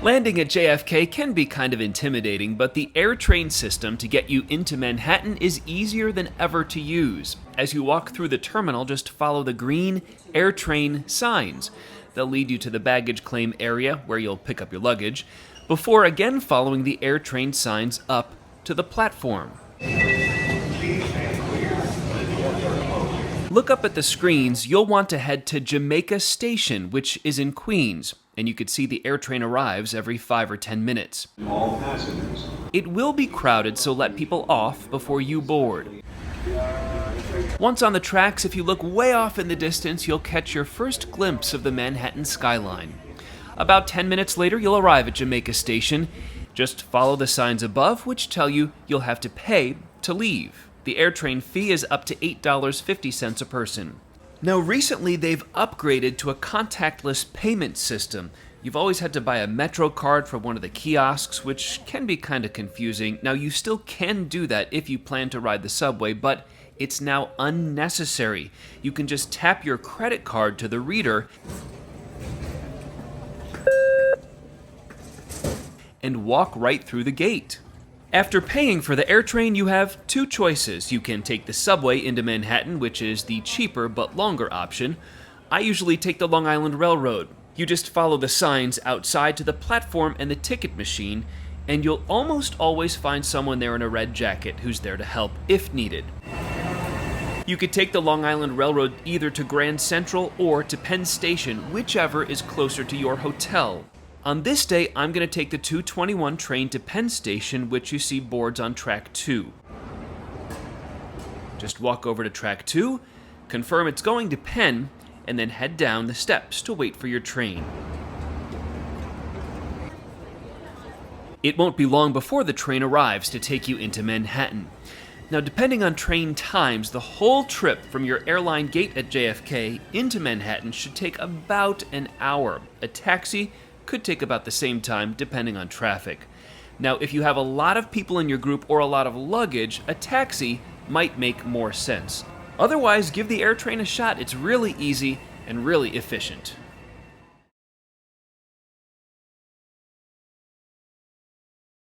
Landing at JFK can be kind of intimidating, but the AirTrain system to get you into Manhattan is easier than ever to use. As you walk through the terminal, just follow the green AirTrain signs. They'll lead you to the baggage claim area where you'll pick up your luggage, before again following the AirTrain signs up to the platform. Look up at the screens. You'll want to head to Jamaica Station, which is in Queens, and you could see the AirTrain arrives every 5 or 10 minutes. All passengers. It will be crowded, so let people off before you board. Once on the tracks, if you look way off in the distance, you'll catch your first glimpse of the Manhattan skyline. About 10 minutes later, you'll arrive at Jamaica Station. Just follow the signs above, which tell you you'll have to pay to leave. The AirTrain fee is up to $8.50 a person. Now, recently they've upgraded to a contactless payment system. You've always had to buy a MetroCard from one of the kiosks, which can be kind of confusing. Now, you still can do that if you plan to ride the subway, but it's now unnecessary. You can just tap your credit card to the reader and walk right through the gate. After paying for the AirTrain, you have two choices. You can take the subway into Manhattan, which is the cheaper but longer option. I usually take the Long Island Railroad. You just follow the signs outside to the platform and the ticket machine, and you'll almost always find someone there in a red jacket who's there to help if needed. You could take the Long Island Railroad either to Grand Central or to Penn Station, whichever is closer to your hotel. On this day, I'm going to take the 221 train to Penn Station, which you see boards on track 2. Just walk over to track 2, confirm it's going to Penn, and then head down the steps to wait for your train. It won't be long before the train arrives to take you into Manhattan. Now, depending on train times, the whole trip from your airline gate at JFK into Manhattan should take about an hour. A taxi could take about the same time, depending on traffic. Now, if you have a lot of people in your group or a lot of luggage, a taxi might make more sense. Otherwise, give the AirTrain a shot. It's really easy and really efficient.